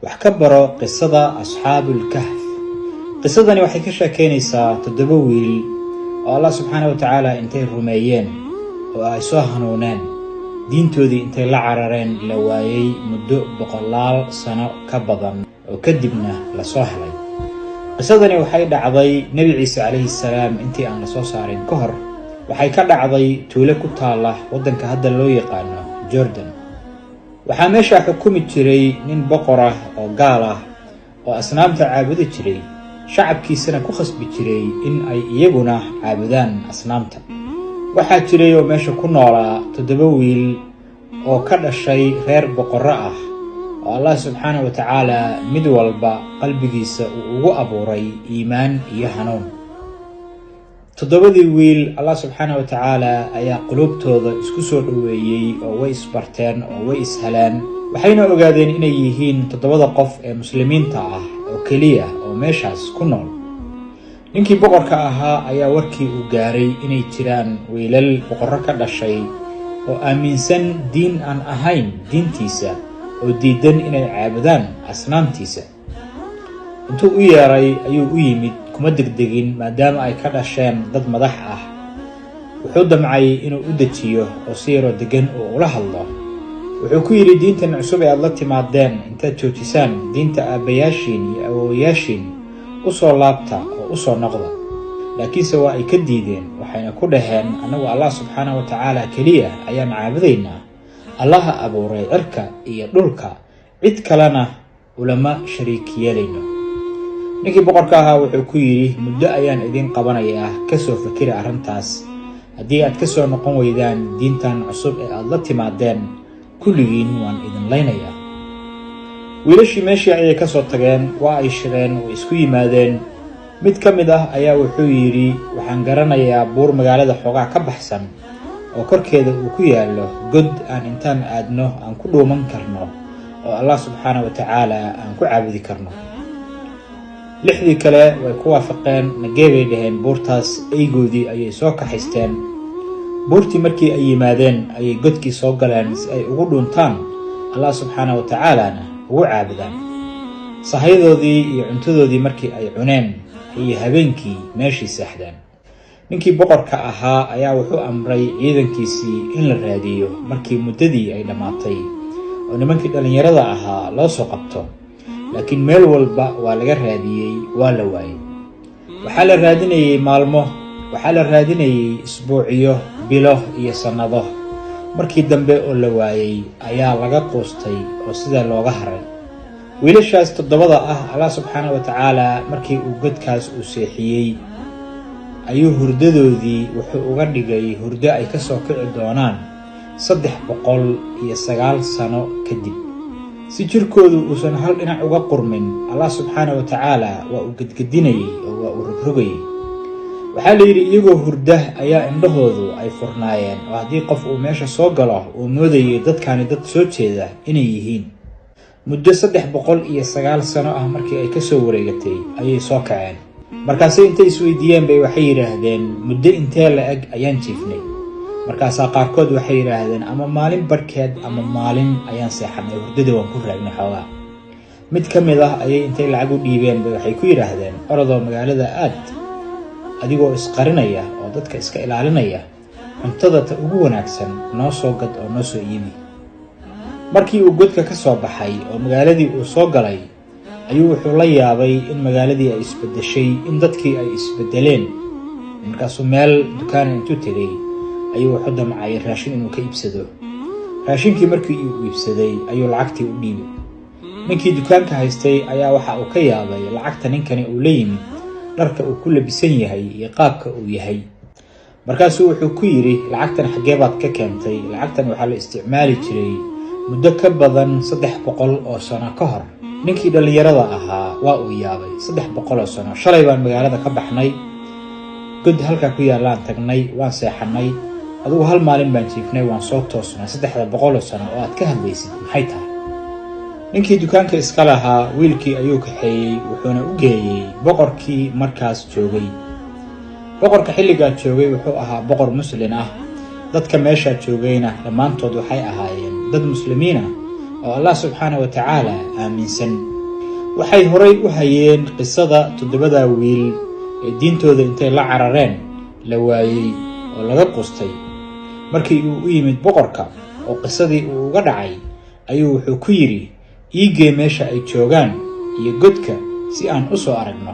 wax ka baro qisada asxaabul kahf. qisadani waxay ka sheekeynaysaa 7 wiil oo Allah subhanahu wa ta'ala intay rumeeyeen oo ay soo hanuuneen diintoodii intay la carareen la waayay muddo 100 sano ka badan oo kadibna la soo helay. qisadani waxay dhacday Nabi Ciise alayhi salaam intii aan la soo saarin ka hor. waxay ka dhacday tuulo ku taala wadanka hadda loo yaqaano Jordan. waxaa meesha xukumi jiray nin boqor ah oo gaal ah oo asnaamta caabudi jiray, shacabkiisana ku khasbi jiray in ay iyaguna caabudaan asnaamta. waxaa jiray oo meesha ku noolaa 7 wiil oo ka dhashay reer boqorro ah oo Allah subhanahu wa ta'ala mid walba qalbigiisa uu ugu abuuray iimaan iyo hanuun. 7 wiil Allah subhanahu wa ta'ala ayaa qulubtooda isku soo dhaweeyay oo way isbarteen oo way ishelaan. waxayna ogaadeen inay yihiin 7 qof ee muslimiinta ah oo kaliya oo meeshaas ku nool. ninkii boqorka ahaa ayaa warkii uu gaaray inay jiraan wiilal boqorro ka dhashay oo aaminsan diin aan ahayn diintiisa oo diidan inay caabudaan asnaamtiisa. intuu u yeeray ayuu u yimid, kuma degdegin maadaama ay ka dhasheen dad madax ah. wuxuu damcay inuu u dejiyo oo si yaro degan oo ula hadlo. wuxuu ku yiri, diintan cusub ee aad la timaadeen intaad joojisaan diinta aabayaashiin iyo awoowayaashiin u soo laabta oo u soo noqda. laakiinse waa ay ka diideen, waxayna ku dhaheen, annagu Allah subhanahu wa ta'ala kaliya ayaan caabudaynaa, allaha abuuray cirka iyo dhulka, cid kalena ulama shariik yeelayno. ninkii boqorka ahaa wuxuu ku yiri, muddo ayaan idin qabanayaa, ka soo fikira arrintaas. haddii aad ka soo noqon weydaan diintan cusub ee aad la timaadeen, kulligiin waan idin laynayaa. wiilashii meeshii ayay ka soo tageen, waa ay shireen oo isku yimaadeen. mid ka mid ah ayaa wuxuu yiri, waxaan garanayaa buur magaalada xoogaa ka baxsan oo korkeeda uu ku yaalo god aan intaan aadno aan ku dhuuman karno oo Allah subhanahu wa ta'ala aan ku caabudi karno. 6 kale way ku waafaqeen, nageebay dhaheen buurtaas. eygoodii ayay soo kaxaysteen. buurtii markii ay yimaadeen ayay godkii soo galeen si ay ugu dhuntaan Allah subhanahu wa ta'ala ugu caabudaan. sahaydoodii iyo cuntadoodii markii ay cuneen ayay habeenkii meeshii seexdeen. ninkii boqorka ahaa ayaa wuxuu amray ciidankiisii in la raadiyo markii muddadii ay dhamaatay oo nimankii dhalinyarada ahaa loo soo qabto. laakiin meel walba waa laga raadiyey, waa la waayay. waxaa la raadinayay maalmo, waxaa la raadinayay isbuuciyo, bilo iyo sannado. markii dambe oo la waayay ayaa laga quustay oo sida looga haray. wiilashaas 7 ah Allah subhanahu wa ta'ala markii uu godkaas u seexiyay ayuu hurdadoodii wuxuu uga dhigay hurdo ay ka soo kici doonaan 309 sano kadib. si jirkoodu uusan hal dhinac uga qurmin, Allah subhanahu wa ta'ala waa uu gedgedinayay oo waa uu rogrogayay. waxaa la yiri, iyagoo hurda ayaa indhahoodu ay furnaayeen oo haddii qof uu meesha soo galo uu moodayay dadkani dad soo jeeda inay yihiin. muddo 309 sano ah markii ay ka soo wareegatay ayay soo kaceen. markaasay intay isweydiiyeen bay waxay yiraahdeen, muddo intee la eg ayaan jiifnay? markaasaa qaarkood waxay yiraahdeen, ama maalin barkeed ama maalin ayaan seexanay, hurdada waan ku raagnay xoogaa. mid ka mid ah ayay intay lacag u dhiibeen bay waxay ku yiraahdeen, orodoo magaalada aad, adigoo isqarinaya oo dadka iska ilaalinaya, cuntada ta ugu wanaagsan noo soo gad oo noo soo iibi. markii uu godka ka soo baxay oo magaaladii uu soo galay ayuu wuxuu la yaabay in magaaladii ay isbedeshay, in dadkii ay isbedeleen. markaasuu meel dukaan intuu tegay ayuu wuxuu damcay raashin inuu ka iibsado. raashinkii markii uu iibsaday ayuu lacagtii u dhiibay. ninkii dukaanka haystay ayaa waxa uu ka yaabay lacagta ninkani uu la yimid, dharka uu ku labisan yahay iyo qaabka uu yahay. markaasuu wuxuu ku yiri, lacagtan xagee baad ka keentay? lacagtan waxaa la isticmaali jiray muddo ka badan 300 oo sano ka hor. ninkii dhalinyarada ahaa waa uu yaabay, 300 oo sano. shalay baan magaalada ka baxnay, god halka ku yaalaan tagnay, waan seexanay, adigu hal maalin baan jiifnay, waan soo toosnay. 300 oo sano oo aad ka hadlaysid maxay tahay? ninkii dukaanka iska lahaa wiilkii ayuu kaxeeyey, wuxuuna u geeyey boqorkii markaas joogay. boqorka xilligaa joogay wuxuu ahaa boqor muslim ah. dadka meesha joogayna dhammaantood waxay ahaayeen dad muslimiin ah oo Allah subhanahu wa ta'ala aaminsan. waxay horay u hayeen qisada 7 wiil ee diintooda intay la carareen la waayay oo laga qustay. markii uu u yimid boqorka oo qisadii uu uga dhacay ayuu wuxuu ku yiri iigee meesha ay joogaan iyo godka si aan u soo aragno.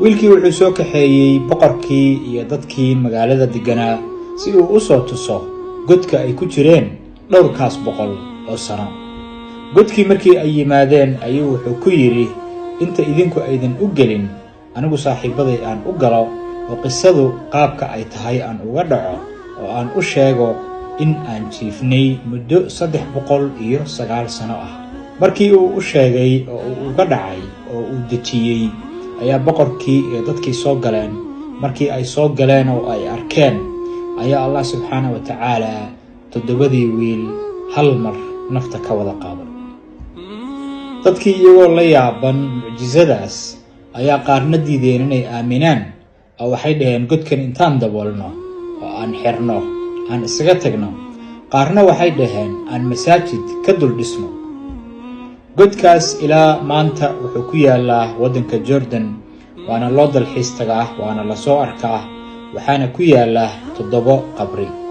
wiilkii wuxuu soo kaxeeyay boqorkii iyo dadkii magaalada deganaa si uu u soo tuso godka ay ku jireen dhowrkaas boqol oo sano. godkii markii ay yimaadeen ayuu wuxuu ku yiri inta idinku aydan u gelin anigu saaxiibaday aan u galo oo qisadu qaabka ay tahay aan uga dhaco oo aan u sheego in aan jiifnay muddo 309 sano ah. markii uu u sheegay oo uu uga dhacay oo uu dejiyay ayaa boqorkii iyo dadkii soo galeen. markii ay soo galeen oo ay arkeen ayaa Allah subxaanahu wa ta'ala 7 wiil hal mar nafta ka wada qaaday. dadkii iyagoo la yaaban mucjisadaas ayaa qaarna diideen inay aaminaan oo waxay dhaheen godkan intaan daboolno oo aan xirno aan isaga tagno. qaarna waxay dhaheen aan masaajid ka dul dhisno. godkaas ilaa maanta wuxuu ku yaalaa waddanka Jordan, waana loo dalxiis tagaa, waana la soo arkaa, waxaana ku yaala 7 qabri.